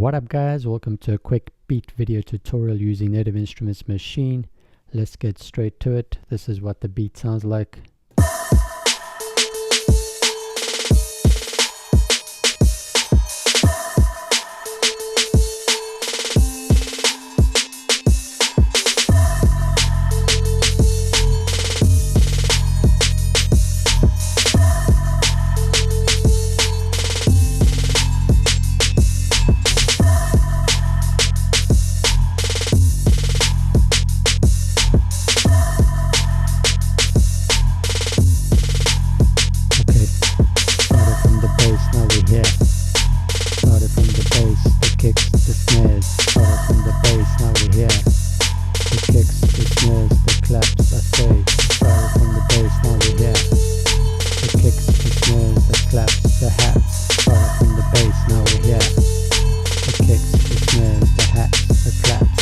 What up guys, welcome to a quick beat video tutorial using Native Instruments Machine. Let's get straight to it. This is what the beat sounds like. Started from the bass, the kicks, the snares. Started from the bass, now we're here. The kicks, the snares, the claps, I say. Started from the bass, now we're here. The kicks, the snares, the claps, the hats. Started from the bass, now we're here. The kicks, the snares, the hats, the claps.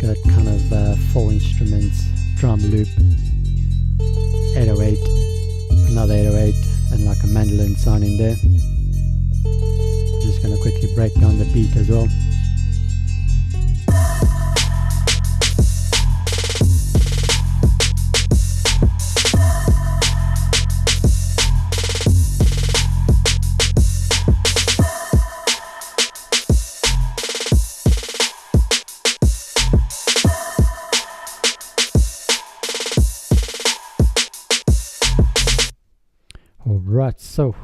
Got kind of 4 instruments, drum loop, 808, another 808, and like a mandolin sound in there. Just gonna quickly break down the beat as well. Alright, so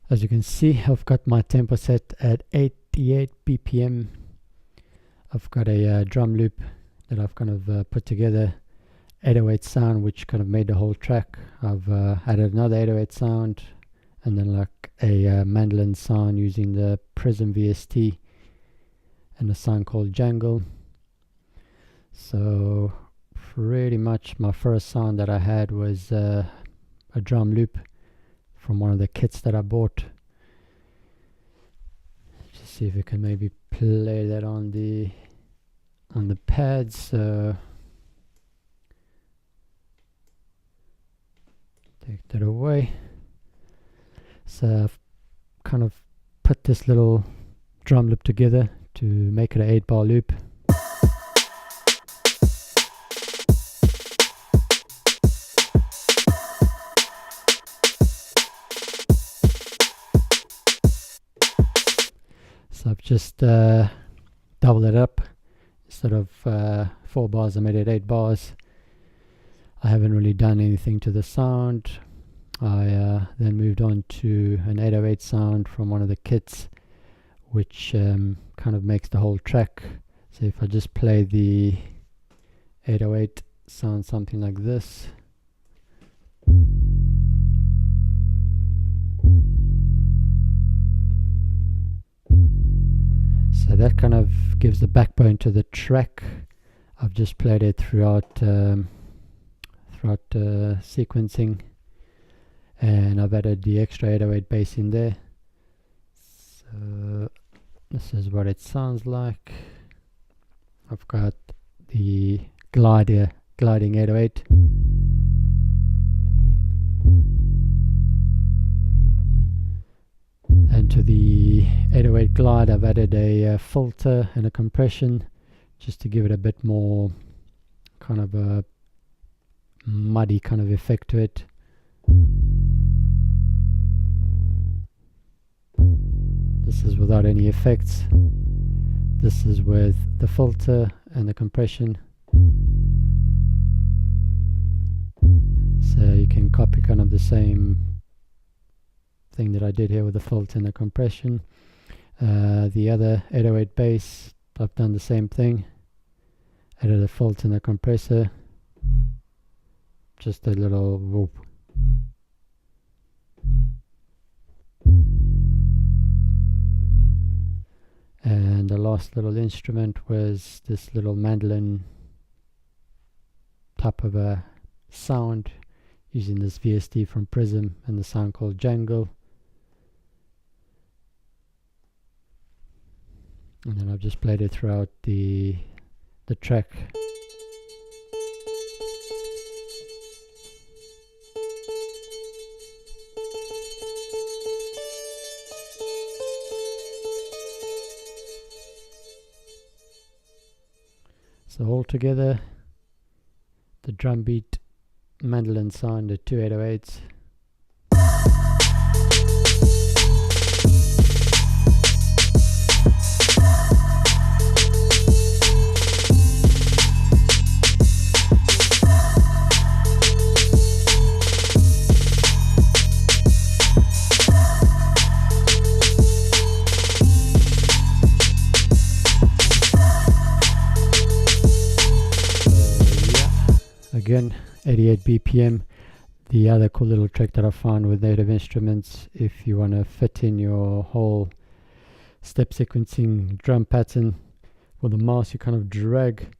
as you can see, I've got my tempo set at 88 BPM. I've got a drum loop that I've kind of put together, 808 sound, which kind of made the whole track. I've added another 808 sound, and then like a mandolin sound using the Prism VST and a sound called Jangle. So pretty much my first sound that I had was a drum loop from one of the kits that I bought. Just see if we can maybe play that on the pads. Take that away. So I've kind of put this little drum loop together to make it an 8-bar loop. So I've just doubled it up. Instead of 4 bars, I made it 8 bars. I haven't really done anything to the sound. I then moved on to an 808 sound from one of the kits, which kind of makes the whole track. So if I just play the 808, sounds something like this. So that kind of gives the backbone to the track. I've just played it throughout sequencing, and I've added the extra 808 bass in there. So this is what it sounds like. I've got the gliding 808. And to the 808 glide, I've added a filter and a compression just to give it a bit more kind of a muddy kind of effect to it. This is without any effects. This is with the filter and the compression. So you can copy kind of the same thing that I did here with the filter and the compression. The other 808 bass, I've done the same thing. Added a filter and a compressor. Just a little whoop. And the last little instrument was this little mandolin type of a sound using this VST from Prism and the sound called Jangle. And then I've just played it throughout the track. So altogether, the drum beat, mandolin sound, the two 808s. Again, 88 BPM. The other cool little trick that I found with native instruments, if you want to fit in your whole step sequencing drum pattern with the mouse, you kind of drag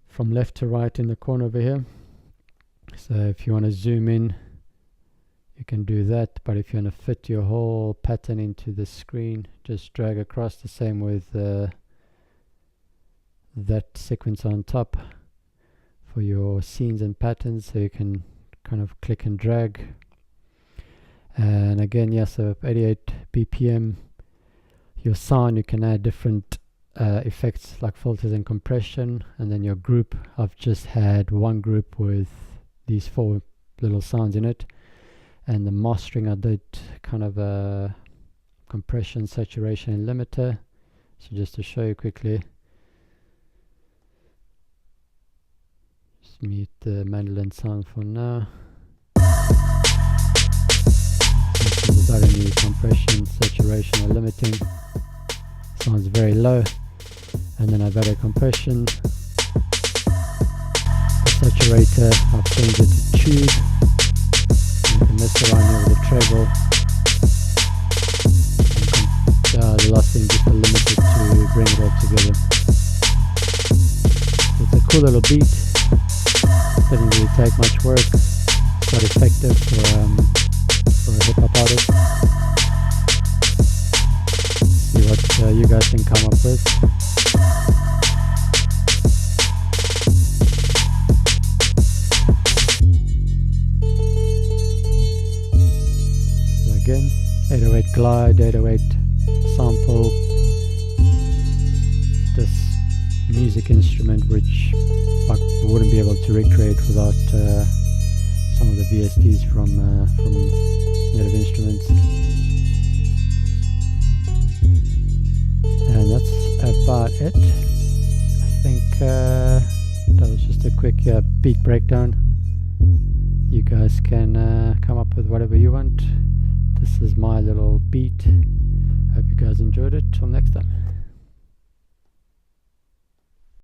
from left to right in the corner over here. So if you want to zoom in, you can do that, but if you want to fit your whole pattern into the screen, just drag across. The same with that sequence on top for your scenes and patterns, so you can kind of click and drag. And again, yeah, so 88 BPM. Your sound, you can add different effects like filters and compression. And then your group, I've just had one group with these 4 little sounds in it. And the mastering, I did kind of a compression, saturation, and limiter. So just to show you quickly, mute the mandolin sound for now. Without any compression, saturation, or limiting, sounds very low. And then I've added compression. The saturator, I've changed it to tube. You can mess around here with the treble. And the last thing, just the limiter to bring it all together. It's a cool little beat. Doesn't really take much work. Quite effective for a hip hop artist. See what you guys can come up with. So again, 808 glide, 808 sample. This music instrument which I wouldn't be able to recreate without some of the VSTs from native instruments. And that's about it. I think that was just a quick beat breakdown. You guys can come up with whatever you want. This is my little beat. Hope you guys enjoyed it. Till next time.